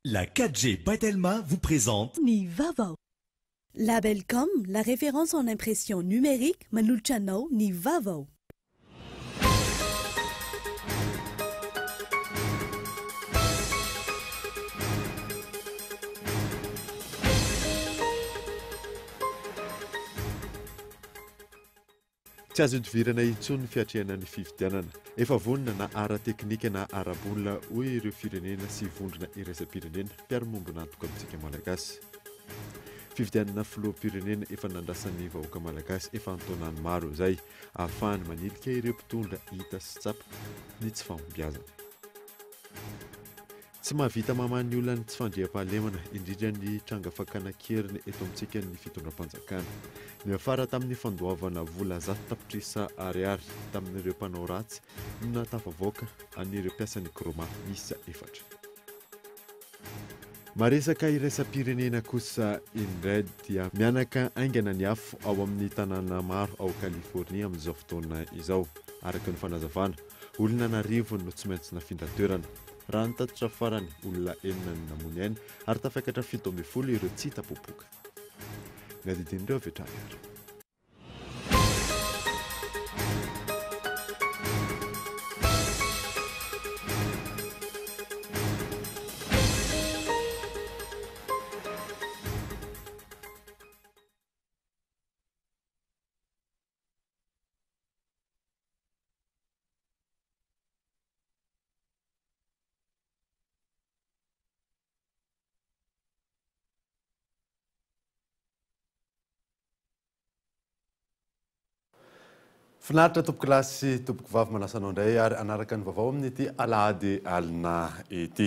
La 4G Batelma vous présente Ni Vavo. Labelcom, la référence en impression numérique, Manulchano Ni Vavo. Tsy azo idivirana intsony ny fiatrehana ny fifidianana. Efa vonona na ara-teknika na ara-bolona hoy ireo firenena sy vondrona iraisam-pirenena mpiara-mombona antoka amintsika malagasy. Fifidianana filoham-pirenena efa nandrasan'ny vahoaka malagasy efa antaonany maro izay ahafahany manilika ireo mpitondra hita sy tsapa ny tsy fahombiazana. Tsy mahavita mamany olona ny tsy fandriam-pahalemana indrindra ny tranga fakana-keriny eto amintsika ny fitondram-panjakana. Ny afara tamin'ny fandoavana vola zato tapitrisa ariary tamin'ireo mpanao ratsy no natafavoaka an'ireo mpiasan'ny kroma isa efatra. Maresaka iraisam-pirenena kosa indray dia mianaka aingana ny afo ao amin'ny tanàna maro ao Kalifornia amin'izao fotoana izao. Araka ny fanazavana, olona narivo no tsy maintsy nafindra toerana. Raha nitatitra farany olona enina ny namony ainy ary tafakatra 7 ireo tsy tapopoka. Ny adidin'ireo avy hatrany ary. Finaritra tompoko lasy tompoko vavy manasanao indray ary anaraka ny vaovao amin'ity alahady alina ity.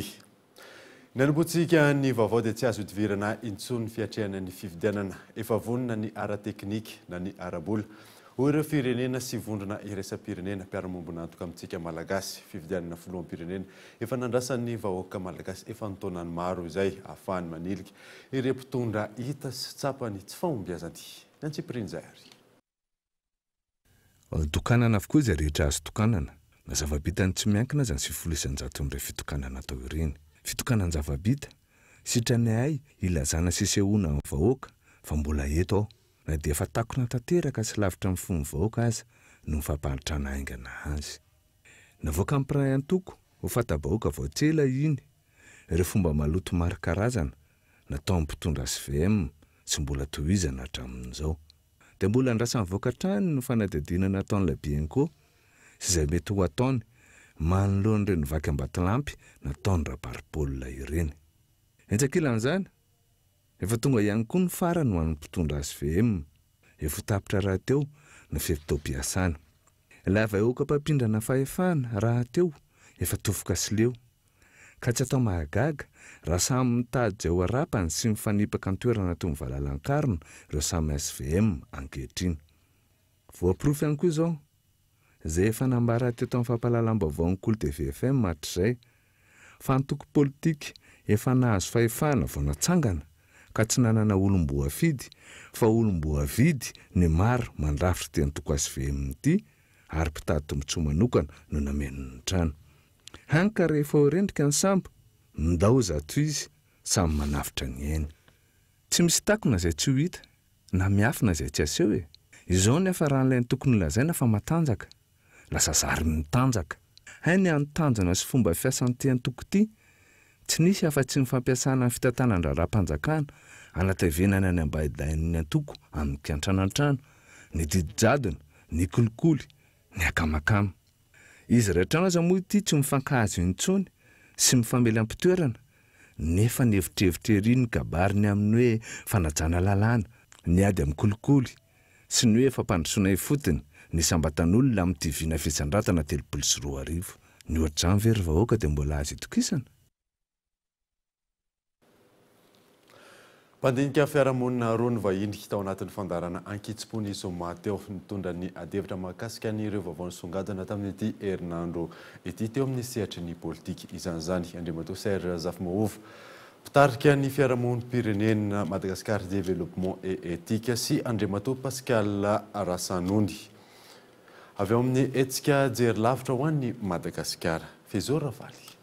Ny anomboantsika ny vaovao dia tsy azo idivirana intsony fiatrehana ny fifidianana efa vonona ny ara-teknika na ny ara-bola hoy ireo firenena sy vondrona iraisam-pirenena mpiara-mombona antoka amintsika malagasy. Fifidianana filoham-pirenena efa nandrasan'ny vahoaka malagasy efa ntaonany maro izay ahafahany manilika ireo mpitondra hita sy tsapany tsy fahombiazany. Ny antsipiriny izay ary. Tokanana avokoa izay rehetra azo tokanana. Na zava-bitany tsy miankina aza ny 700 amin'ireo fitokanana atao ireny. Fitokanana zava-bita sitrany ay ilazana sesehoana amin'ny vahoaka fa mbola eto ao. Na dia efa takona tanteraka sy lavitra amin'ny fon'ny vahoaka aza no mifampaharitrana aingana azy. Navoaka amin'ny piray antoko ho fatabahoaka voatsela iny. Ireo fomba maloto maro karazana natao amin'ny mpitondra SVM sy mbola tohizana hatramin'izao. Dia mbola andrasany voaka-trany no fanadidinana ataon'ilay Bienko sy izay mety ho ataony manoloana ireny vaky Ambatolampy nataony Raparipaolina ireny. Entsakilan'izany, efa tonga ihany koa ny farany ho an'ny mpitondra SVM, efa tapitra raha teo ny fitao-piasana. Ilay vahoaka mpampindrana fahefana raha teo efa tofoka sy leo. Ka tsy atao mahagaga raha samy mitady izay ho arapany sy mifanipaka ny toerana toy ny valalan-karona ireo samy SVM ankehitriny. Voaporofo ihany koa izao, izay efa nambara teto amin'ny fampahalalam-baovao ny Kolo TVFM hatrizay fa antoko politika efa nahazo fahefana vao natsangana ka tsy nanana olom-boafidy fa olom-boavidy ny maro mandrafitra ty antoko SVM ity ary mpitady tombotsoa manokana no namenony trano. Hany ka rehefa ho rendrika ny sambo, ndao zato izy samy manafitra ny ainy. Tsy misy takona izay tsy ho hita, na miafina izay tsy aseho e. Izao nefa raha n'ilay tokony lazaina fa matanjaka, lasa zary mitanjaka. Hainy antanjana sy fomba fiasan'ity antoko ity, tsy nisy afa-tsy ny fampiasana ny fitantanan-draram-panjakana, anatevenana ny ambaidain'ny antoko amin'ny kiantranantrano, ny didi-jadona, ny kolikoly, ny akamakama. Izy rehetra aza moa ity tsy mifankahazo intsony sy mifamela-pitoerana, nefa ny hevitrevitra ery ny gabariny amin'ny hoe fanajana lalàna, ny ady amin'ny kolikoly, sy ny hoe fampandrosoana ifotony, ny sambatan'olona amin'ny tivina fisan-dratana 3 Ny ohatr'izany very vahoaka dia mbola azo itokisana. Mpandinika fiarahamonina roa ny vahiny tao anatin'ny fandarana ankitsim-pony Zoma teo nitondra ny adevitra mahakasika an'ireo vaovao nisongadina tamin'ity herinandro ity teo amin'ny sehatry ny politika. Izany Andriamatoa Serge Zafimahovo, mpitarika ny fiarahamonim-pirenena Madagascar Développement et Éthique sy Andriamatoa Pascal Rasanondy. Avy ao amin'ny hetsika jery lavitra ho an'ny Madagasikara. Fezora Valy.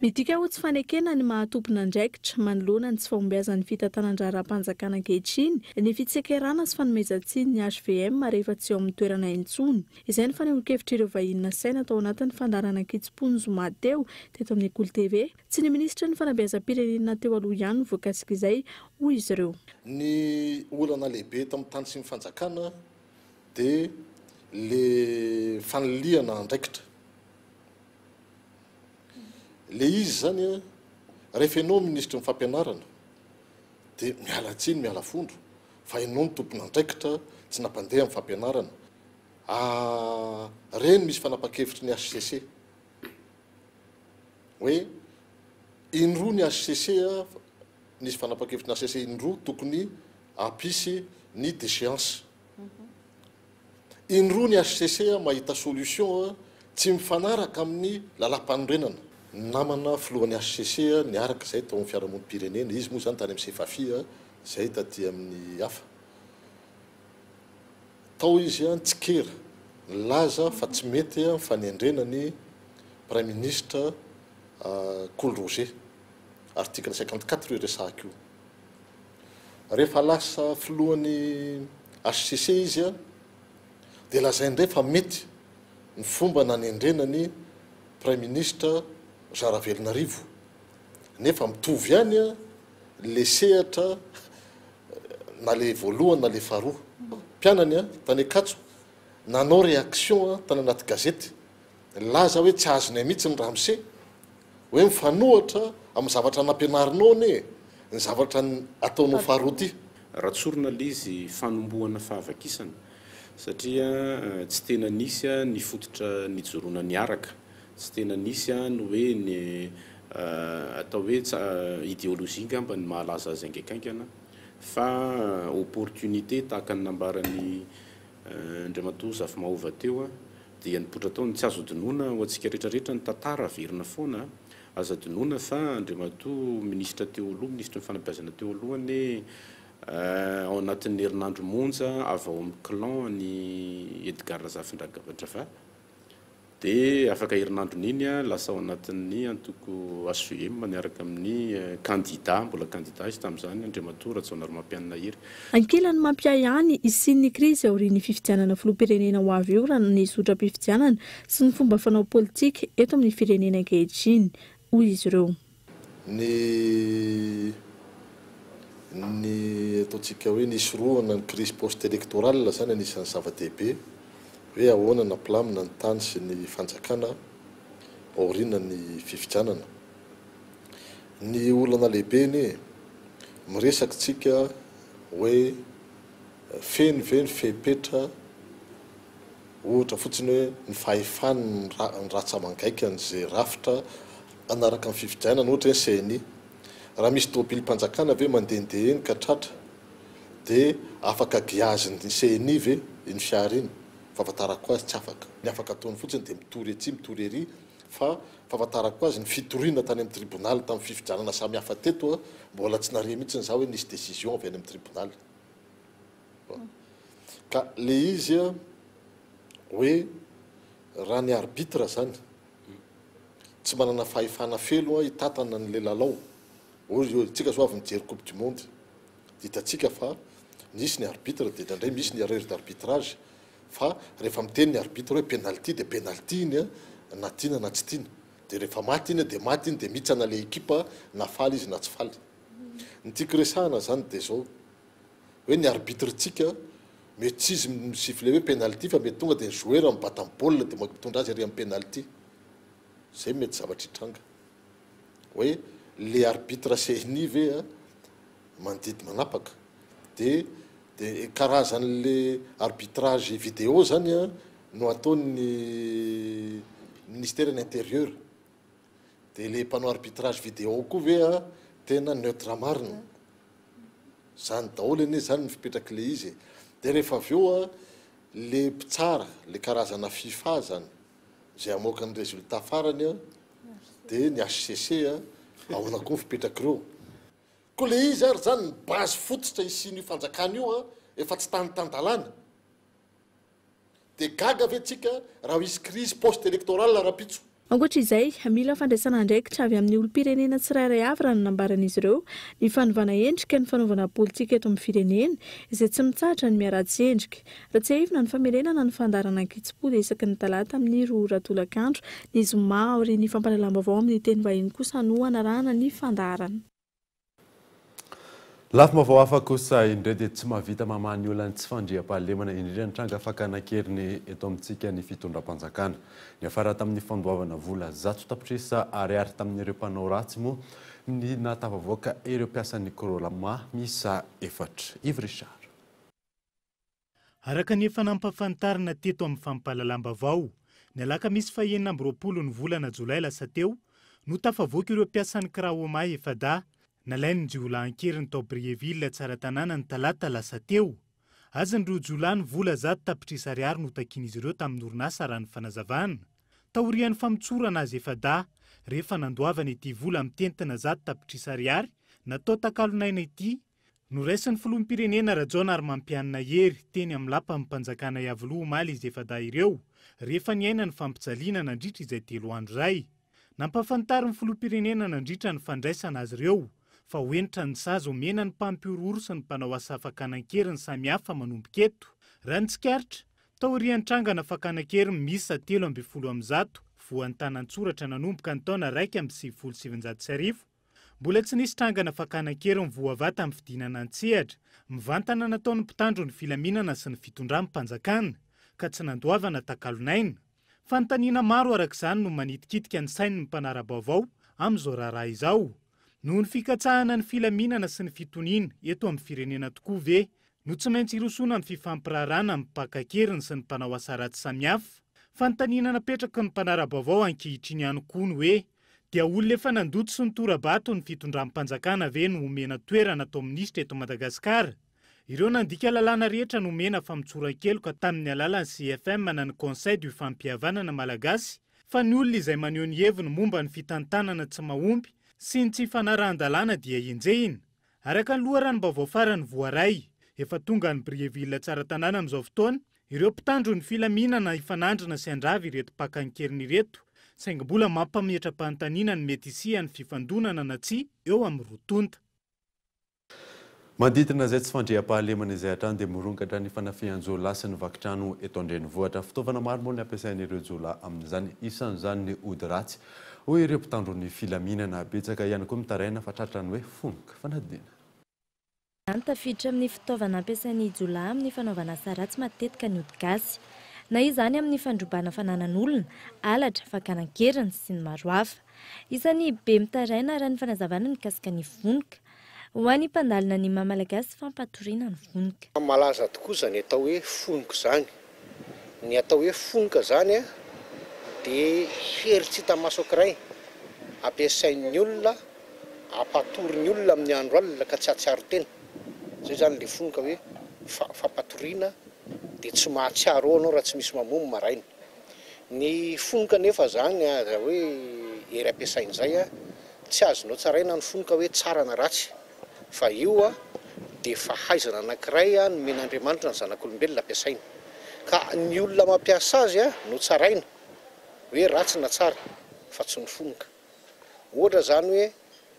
midika ho tsy fanekena ny mahatompona andraikitra manoloana ny tsy fahombiazan'ny fitantanan-draharam-panjakana ankehitriny ny fitsekerana sy fanomezantsiny ny HVM rehefa tsy eo amin'ny toerana intsony. Izay ny fanehoan-kevitra ireo vahiny na saina tao anatin'ny fandarana Kitsimponjo zoma teo teto amin'ny Ekolo TV. Tsy ny ministra ny fanabeazam-pirenena teo aloha ihany voakasika izay hoy izy ireo. Ny olana lehibe tamin'ny tany sy ny fanjakana dia le fanaliana andraikitra. Le izy zany rehefa ianao ministra ny fampianarana dia miala tsiny miala fondro fa ianao ny tompona andraikitra tsy nampandeha amin'ny fampianarana. Reny misy fanapa-kevitry ny HCC hoe indroa ny HCC nisy fanapa-kevitry ny HCC indroa tokony ampisy ny déchéance. Indroa ny HCC mahita solution tsy mifanaraka amin'ny lalam-panorenana. Namana filohan'ny HCC niaraka izay tao amin'ny fiarahamonim-pirenena, izy moa zany tany amin'ny CFAFI izay taty amin'ny hafa. Tao izy tsikera laza fa tsy mety fanendrenany Premier ministre Cool Roger, article 54 io resahako io. Rehefa lasa filohan'ny HCC izy dia lazaindray fa mety ny fomba nanendrenany Premier ministre Jean Ravelonarivo. Nefa mitovy ihany le sehatra na le voalohany na le faharoa. Mpianany tany Ankatso nanao réaction tany anaty gazety laza hoe tsy azonay mihitsy ny Ramose hoe mifanohatra amin'ny zavatra nampianarinao ny zavatra ataonao faharoa ty. Ratsorina lizy fanombohana fahavakisana satria tsy tena nisy ny fototra nijoroana niaraka, tsy tena nisy ny hoe ny atao hoe idéologie ngamba ny mahalaza azy angaikaingana fa opportunité tahaka ny nambarany Andriamatoa Zafimahova teo dia nipotra taony tsy azo dinoana ho antsika rehetrarehetra ny tantara verina foana aza dinoana fa Andriamatoa ministra teo aloha, ministra ny fanabeazana teo alohany ao anatin'ny herinandro monja avy ao amin'ny clan ny Edgar Razafindrava dia afaka herinandro n'iny lasa ao anatin'ny antoko HVM miaraka amin'ny candidat, mbola candidat izy tamin'izany Andriamatoa Rajaonarimampianina Hery. Ankilany mampiay ihany isin'ny krizy aorian'ny fifidianana filoha-pirenena ho avy eo raha ny sotram-pifidianana sy ny fomba fanao politika eto amin'ny firenena ankehitriny hoy izy ireo. Ny ataontsika hoe nisy roana ny crise post-électorale zany anisan'ny zava-dehibe hoe ahoana naplamina ny tany sy ny fanjakana aoriana ny fifidianana. Ny olana lehibe ny miresaka tsika hoe feno ve ny fepetra ohatra fotsiny hoe ny fahefany ny ratsamangaiky an'izay rafitra anaraka ny fifidianana ohatra hoe CNI. Raha misy tômôbilim-panjakana ve mandehandeha eny ka tratra dia afaka giaziny CNI ve iny fiara iny, fahafantarako azy tsy afaka. Ny afaka ataony fotsiny dia mitory etsy mitory ery fa fahafantarako azy ny fitoriana tany amin'ny tribunal tamin'ny fifidianana samy hafa teto mbola tsy nare mihitsy ny zaho hoe nisy décision avy any amin'ny tribunal. Ka le izy hoe raha ny arbitre zany tsy manana fahefana felo hitatana n'le lalao. Tsika zao avy nijery coupe du monde ditatsika fa nisy ny arbitre dia indraindray misy ny erreur d'arbitrage fa rehefa miteny ny arbitre hoe penalty dia penalty iny na tiana na tsy tiana dia rehefa maty iny dia maty iny dia mitsana le ekipa na faly izy na tsy faly. Ny tiako resahana zany dia zao hoe ny arbitre tsika mety tsy izy misifle hoe penalty fa mety tonga dia ny joueur mibata amin'ny baolina dia mitondra azy ery amin'ny penalty. Zay mety zavatra hitranga hoe le arbitre CNI ve mandidy manapaka dia karazan'le arbitrage vidéo zany no ataon'ny ministère de l'intérieur dia le mpanao arbitrage vidéo koa ve tena neutre marina zany daholo anie zany mifipetraka le izy. Dia rehefa avy eo le mpitsara le karazana FIFA zany zay amoaka ny résultat farany dia ny HCC ahoana koa mifipetraka ireo. Koa le izy ary zany ny base fototra isin'io fanjakana io efa tsy tany-tandalana dia gaga ve tsika raha hisy crise post-électorale rapitso. ankoatra izay mila fandraisana andraikitra avy amin'ny olom-pirenena tsirairay avy raha nanambaran'izy ireo ny fanovana endrika ny fanaovana politika eto amin'ny firenena izay tsy mitsahatra ny miaratsy endrika raha tsy ahivina ny famerenana ny fandarana ankitsipody isaky ny talata amin'ny roa ratolakandro ny zoma ary ny fampahalalam-baovao amin'ny teny vahiny kosa no anarahana ny fandarana. Lafim-baovao hafa kosa indray dia tsy mahavita mamany olana tsy fandriam-pahalemana indrindra ny tranga fakana-keriny eto amintsika ny fitondram-panjakana. Ny afara tamin'ny fandoavana vola 100 tapitrisa ariary tamin'ireo mpanao ratsy moa ny natafavoaka ireo mpiasan'ny Corolama misa 4. Yves Richard. Araka ny efa nampafantarina teto amin'ny fampahalalam-baovao, ny alakamisy faha 9 ny volana Jolay lasa teo no tafavoaka ireo mpiasan'ny Kraoma Efada nalainy jiolahan-keriny tao Brieville tsara tanàna ny talata lasa teo. Azany roa jiolahany vola 100 tapitrisa ariary no takin'izy ireo tamin'ny orinasa raha ny fanazavana. Taorian'ny famotsorana azy Efada rehefa nandoavana ity vola mitentina 100 tapitrisa ariary natao takalonaina ity no raisin'ny filoham-pirenena Rajaona ary mampianina hery teny amin'ny lapan'ny mpanjakana Iavoloha omaly izy Efada ireo rehefa niaina ny fampijaliana nandritra izay 3 andro zay. Nampafantary ny filoham-pirenena nandritra ny fandraisana azy ireo fa hoenitra ny sazy omena ny mpampiororo sy ny mpanao asa fakanan-keriny samihafa manomboka eto. Raha ny tsikaritra, taorian'ny trangana fakanan-keriny misa 310 voan-tanan-tsoratra nanomboka ny taona 1,770. Mbola tsy nisy trangana fakanan-keriny voavata amin'ny fidinana an-tsehatra, mivantana nataon'ny mpitandro ny filaminana sy ny fitondram-panjakana, ka tsy nandoavana takalonaina. Fanontaniana maro arak'izany no manitikitika ny sain'ny mpanara-baovao amin'izao raharaha izao. Noho ny fikatsahana ny filaminana sy ny fitoniana eto amin'ny firenena tokoa ve no tsy maintsy irosona amin'ny fifampirarana amin'ny mpaka-keriny sy ny mpanao asa ratsy samihafa. Fanontaniana napetraka ny mpanara-baovao ankehitriny ihany koa ny hoe dia olona efa nandoto sy nitora-bato ny fitondram-panjakana ve no omena toerana atao minisitra eto Madagasikara. Ireo nandika lalàna rehetra no omena famitsoran-keloka tamin'ny alalan'ny CFM na ny Conseil du Fampihavanana Malagasy fa ny olona izay maneho ny heviny momba ny fitantanana tsy mahomby sy ny tsy fanarahan-dalàna dia enjehina. Araka ny loharanom-baovao farany voaray, efa tonga ny Brieville tsara tanàna amin'izao fotoana, ireo mpitandro ny filaminana ifanandrina sy andravy ireto pakan-keriny ireto, saingy mbola mampamietra-panontaniana ny mety hisian'ny fifandonana na tsy eo amin'ny rotonta. Manditina izay tsy fandriam-pahalemana izay hatrany dia morongatra ny fanafihan-jola sy ny vakitrano eto an-drenivohitra. Fitaovana maro moa ny ampiasain'ireo jola amin'izany, isan'izany ny ody ratsy ho ireo mpitandro ny filaminana. Betsaka ihany koa mitaraina fa tratrany hoe fonoka fanadina. Tafiditra amin'ny fitaovana ampiasain'ny jola amin'ny fanaovana asa ratsy matetika ny ody gasy. Na izany amin'ny fandrobana fananan'olona, alatra, fakanan-keriny sy ny maro hafa. Isan'ny be mitaraina raha ny fanazavana ny kasika ny vonoka. Ho an'ny mpandalina ny maha-malagasy fampatoriana ny vonoka. Malaza tokoa zany atao hoe fonoka zany. Ny atao hoe fonoka zany dia hery tsy hita maso ankiray. Ampiasain'ny olona, ampatory ny olona amin'ny andro alina ka tsy ahatsiaro tena. Zay zany le fonoka hoe fampatoriana dia tsy mahatsiaro anao raha tsy misy mamono maraina. Ny fonoka nefa zany hoe hery ampiasain'izay tsy azonao tsaraina ny fonoka hoe tsara na ratsy. Fa io dia fahaizana anankiray no men'Andriamanitra ny zanak'olombelona ampiasaina. Ka ny olona mampiasa azy no tsaraina hoe ratsy na tsara fa tsy ny fonoka. Ohatra zany hoe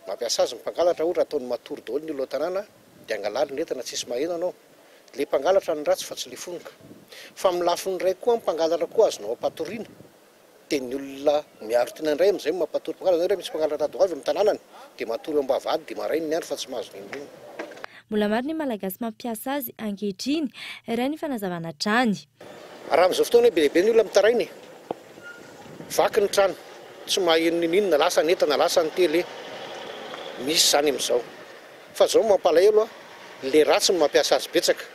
mampiasa azy mpangalatra ohatra ataony matory daholo ny olona tanàna dia angalary ny entana tsisy maheno anao. Le mpangalatra ny ratsy fa tsy le fonoka. Fa amin'ny lafiny iray koa mpangalatra koa azonao ampatoriana. Dia ny olona miaro tena indray amin'izay mampatory mpangalatra. Misy mpangalatra doavy amin'ny tanànany dia matory ambavady dia marainy ny andro fa tsy mahazo indrany. Mbola maro ny malagasy mampiasa azy ankehitriny raha ny fanazavana trany. Raha amin'izao fotoana be lehibe ny olona mitarainy. Vaky ny trano, tsy maheno n'inona lasa ny entana lasa ny tele. Misy zany amin'izao. Fa zao mampalahelo le ratsy no mampiasa azy betsaka.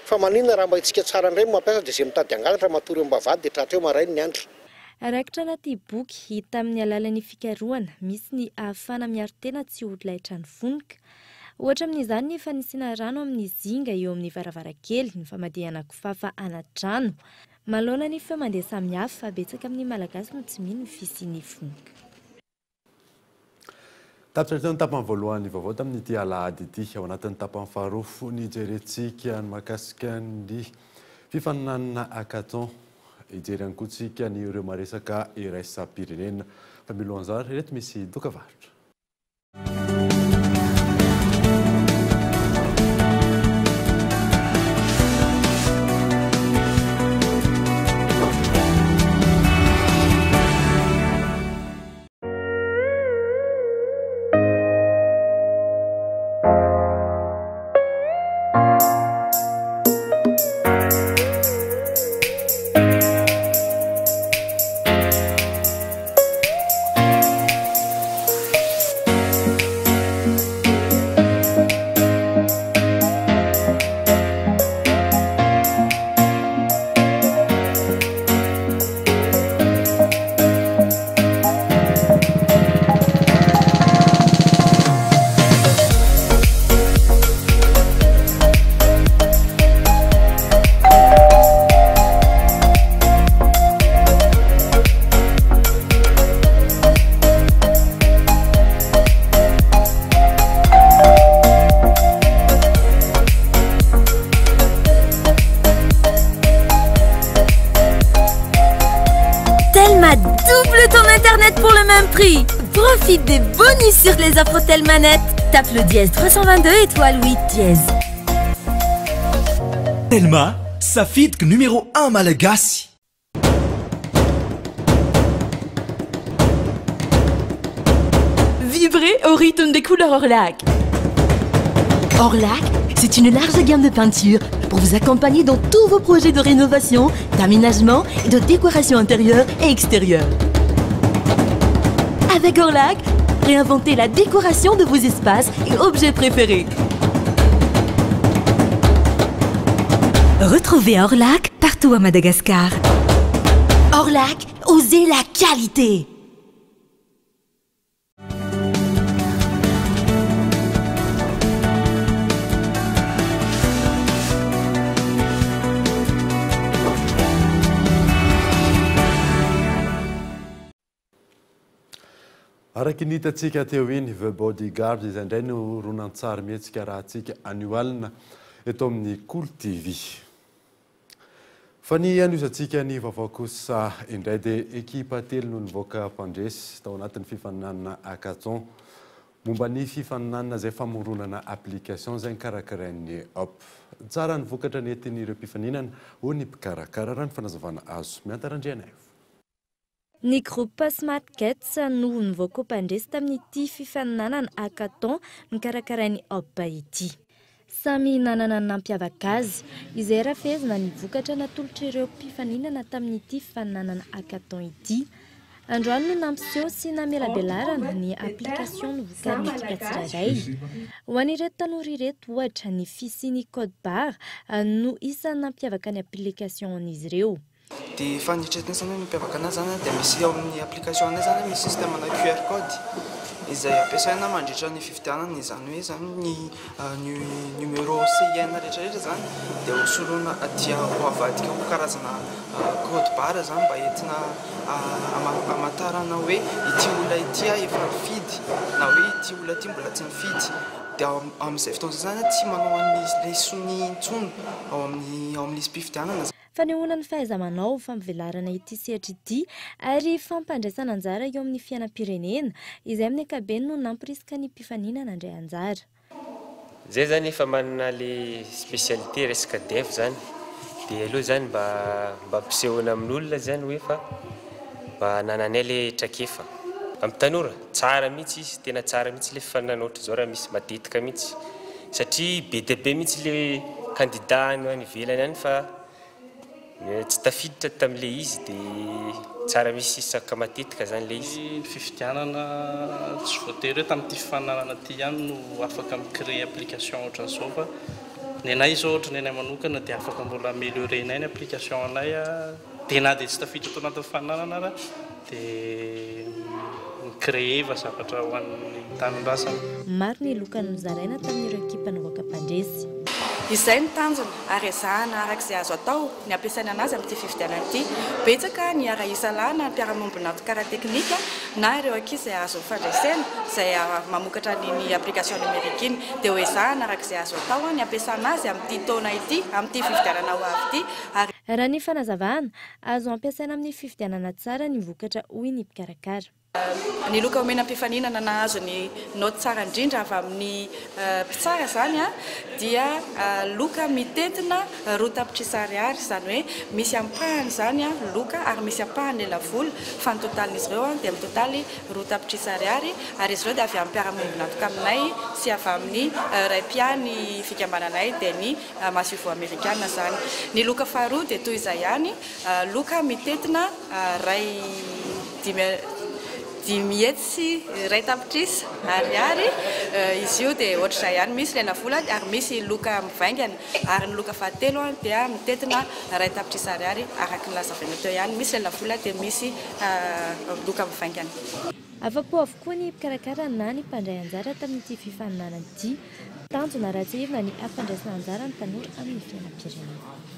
Fa maninona raha mba itsika tsara indray no mampiasa dia izay mitady angalatra matory ambavady dia tratra eo marainy ny andro. Rakitra anaty boky hita amin'ny alalan'ny fikarohana, misy ny ahafana miaro tena tsy ho laitra ny vonoka. Ohatra amin'izany ny fanisina rano amin'ny zinga eo amin'ny varavarankely, ny famadihana kifafa anaty-drano. Maloana ny famandeha samihafa fa betsaka amin'ny malagasy no tsy mino ny fisian'ny vonoka. Tapitra teo ny tapany voalohany vaovao tamin'ity alahady ity. Ao anatin'ny tapany faharoa ny jerentsika ny mahakasika ny fifaninanana hackathon hijery ihany koa tsika ny ireo maresaka iraisam-pirenena fa milohan'izany reto misy dokavarotra. Profite des bonus sur les offres Telmanet. Tape le dièse 322 étoile 8 dièse. Telma, sa fitque numéro 1 malagasy. Vibrez au rythme des couleurs Orlac. Orlac, c'est une large gamme de peintures pour vous accompagner dans tous vos projets de rénovation, d'aménagement et de décoration intérieure et extérieure. Avec Orlac, réinventez la décoration de vos espaces et objets préférés. Retrouvez Orlac partout à Madagascar. Orlac, osez la qualité. Araky nitatsika teo iny The Bodyguard izay indray no ronan-tsary mihetsika raha antsika anio alina eto amin'ny Cool TV. Fa ny aniosantsika ny vaovao kosa indray dia ekipa telo no nivoaka mpandresy tao anatin'ny fifaninanana hackathon momba ny fifaninanana izay famoronana application izay nikarakarain'ny Hop. Tsara ny vokatra ny entin'ireo mpifaninana ho ny mpikarakara raha ny fanazavana azo miantarandrianay. Ny groupe Smart Cats no nivoaka mpandresy tamin'ity fifaninanana hackathon nikarakarain'ny Hop ity. Samy nanana nampiavaka azy, izay rafezina ny vokatra natolotra ireo mpifaninana tamin'ity fifaninanana hackathon ity. Androany no nampiseho sy namelabelarana ny application novokarin'ny ekipa tsirairay. Ho an'ireto tanora ireto ohatra ny fisiany code barre no isan'ny nampiavaka ny application-n'izy ireo. Dia fanitretiny zany mampiavaka anazy zany dia misy ao amin'ny application anazy zany misy système na QR code izay ampiasaina mandritra ny fividianana izany hoe zany ny numéro CIN rehetrarehetra zany dia hosoloana aty avadika ho karazana code barre zany mba entina amatarana hoe ity olona ity efa mifidy na hoe ity olona ity mbola tsy mifidy. Dia amin'izay fotoana zany tsy manao an'ilay sony intsony ao amin'ny mpifidianana. Fanehoana ny fahaiza-manao fampivelarana ity sehatra ity ary fampandraisana anjara eo amin'ny fiainam-pirenena izay amin'ny ankabeny no nampirisika ny mpifaninana andray anjara. Zay zany efa manana le spécialité resaka dev zany dia aloha zany mba ampisehoana amin'olona zany hoe fa mba nananay le trakefa amin'ny tanora tsara mihitsy izy, tena tsara mihitsy le fifaninana ohatra zao raha misy matetika mihitsy satria be dia be mihitsy le candidat any ivelany any fa tsy tafiditra tamin'ilay izy dia tsara misy isaka matetika zany le izy. Fifidianana tsy voatery hoe tamin'ity fifaninanana ity ihany no afaka micréer application ohatran'izao fa ny anay izao ohatra ny anay manokana dia afaka mbola améliorer ny application anay dia na dia tsy tafiditra tao anatin'ny fifaninanana raha dia micréer va zavatra ho an'ny tanindrazana. Maro ny lokany nozaraina tamin'ireo ekipa nivoaka mpandresy. Izay ny tanjona ary ezahana arak'izay azo atao ny ampiasaina anazy amin'ity fifidianana ity. Betsaka ny ara-isalana mpiara-mombona fikara teknika na ireo ankizy izay azo fandraisana izay mamokatra ny application numérique iny dia ho ezahana arak'izay azo atao ny ampiasana azy amin'ity taona ity amin'ity fifidianana ho avy ity. raha ny fanazavana azo ampiasaina amin'ny fifidianana tsara ny vokatra hoy ny mpikarakara. Ny loka omena am-pifaninana na azo ny note tsara indrindra avy amin'ny mpitsara zany dia loka mitetina roa tapitrisa ariary, izany hoe misy ampahany zany loka ary misy ampahany elavolo fa ny totalin'izy ireo dia amin'ny totaly roa tapitrisa ariary ary izy ireo dia avy amin'ny mpiara-monina toka aminay sy avy amin'ny ray mpiany fikambananay dia ny masivo amerikana zany. Ny loka faharoa dia toy izay ihany loka mitetina ray dimy hetsy sy ray tapitrisa ariary izy io dia ohatr'izay ihany misy lelavola ary misy loka mivaingana ary ny loka fahatelo dia mitetina ray tapitrisa ariary araky ny lazavaina teo ihany misy lelavola dia misy loka mivaingana. Afa-po avokoa ny mpikarakara na ny mpandray anjara tamin'ity fifaninana ity tanjona raha tsy ivona ny ampandraisana anjara ny tanora amin'ny fiainam-pirenena.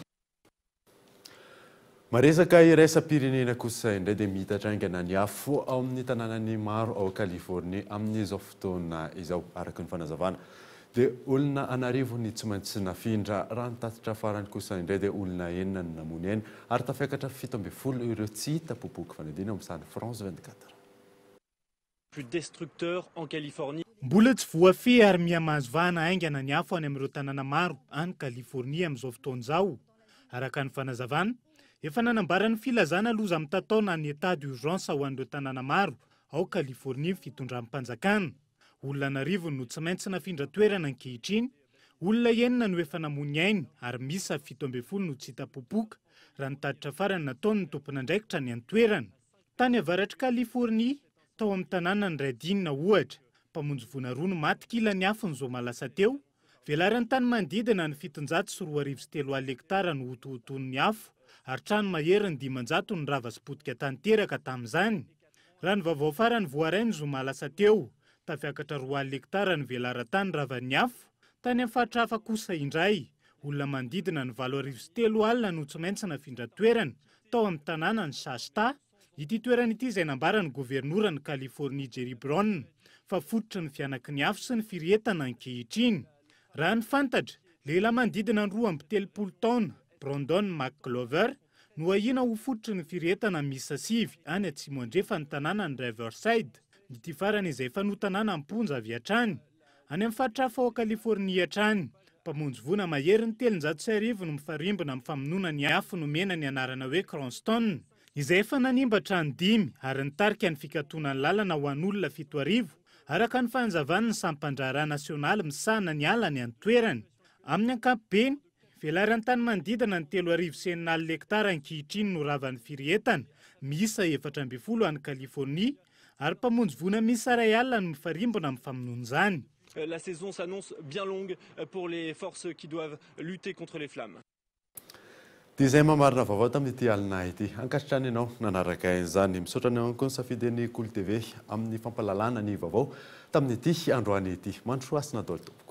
Maresaka iraisam-pirenena kosa indray dia mitatraingana ny afo ao amin'ny tanànany maro ao Californie amin'izao fotoana izao araky ny fanazavana. Dia olona anarivo ny tsy maintsy nafindra raha nitatitra farany kosa indray dia olona enina ny namony eny ary tafiakatra 17 ireo tsy hita popoky fanadina amin'ny sany France 24. Plus destructeur en Californie. Mbola tsy voafehy ary mihamazovana aingana ny afo any amin'ireo tanàna maro any Californie amin'izao fotoana izao. Araka ny fanazavana, efa nanambarany filazana loza amin'ny tataona ny état d'urgence ho an'ireo tanàna maro ao Californie fitondram-panjakana. Olona anarivo no tsy maintsy nafindra toerana ankehitriny, olona enina no efa namony ainy ary misy 17 no tsy hita popoka raha nitatitra farany nataony ny tompon'andraikitra ny antoerana. Tany avaratry Californie tao amin'ny tanàna ny Redinina ohatra, mpamonjy voana roa no maty kila ny afony zao malasa teo. Velaran'ny tany manodidina ny 703 hektara no hotohotony afo ary trano maheriny 500 ny rava sy potika tanteraka tamin'izany. Raha ny vaovao farany voarainy zo malasa teo, tafiakatra 4 hektara ny velaran-tany ravan'ny afo. Tany amin'ny faritra hafa kosa indray, olona manodidina ny 803 alina no tsy maintsy nafindra toerana tao amin'ny tanàna ny Shasta. Ity toerana ity izay nambarany governorany Californie Jerry Brown fa fototry ny fianaky ny afo sy ny firetana ankehitriny. Raha ny fantatra, lehilahy manodidina ny 2.30 taona, Brandon McGlover, no ahina ho fototry ny firetana Mississippi any atsimo andrefa ny tanàna ny Riverside. Ity farany izay efa no tanàna amponja avy hatrany. Any amin'ny faritra hafa ao Californie hatrany, mpamonjy voana maheriny 300,000 no mifarimbona amin'ny famonoana ny afo no mena ny anarana hoe Cranston, izay efa nanimba trano 5 ary nitarika ny fikatona ny lalana ho an'olona 7,000 araka ny fanjavan'ny ny sampandrara nasionaly misahana ny ala ny antoerany. Amin'ny ankapobeny, velaran'ny tany manodidina ny 3,9 hektara ankehitriny no ravan'ny firetana, misa 420 any Californie, ary mpamonjy voana misa 1 alina no mifarimbona amin'ny famonoana izany. La saison s'annonce bien longue pour les forces qui doivent lutter contre les flammes. Dia izay mamarina vaovao tamin'ity alina ity. Ankasitrany ianao nanaraka izany misaotra ny koa ny safidin'ny Kolo TV amin'ny fampalalana ny vaovao tamin'ity androany ity. Mandrosoasina daholo tompoko.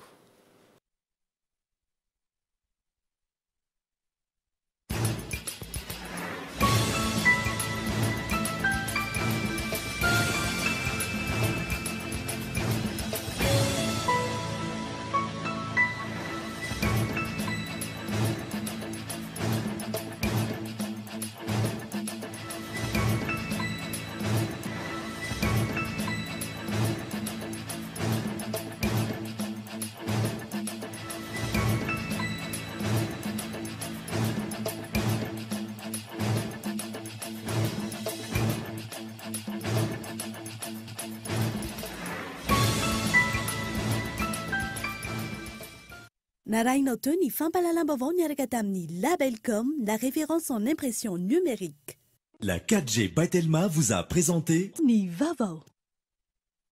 Narainao teo ny fampalalam-baovao niaraka tamin'ny Labelcom, la référence en impression numérique. La 4G by Telma vous a présenté Ni Vavao.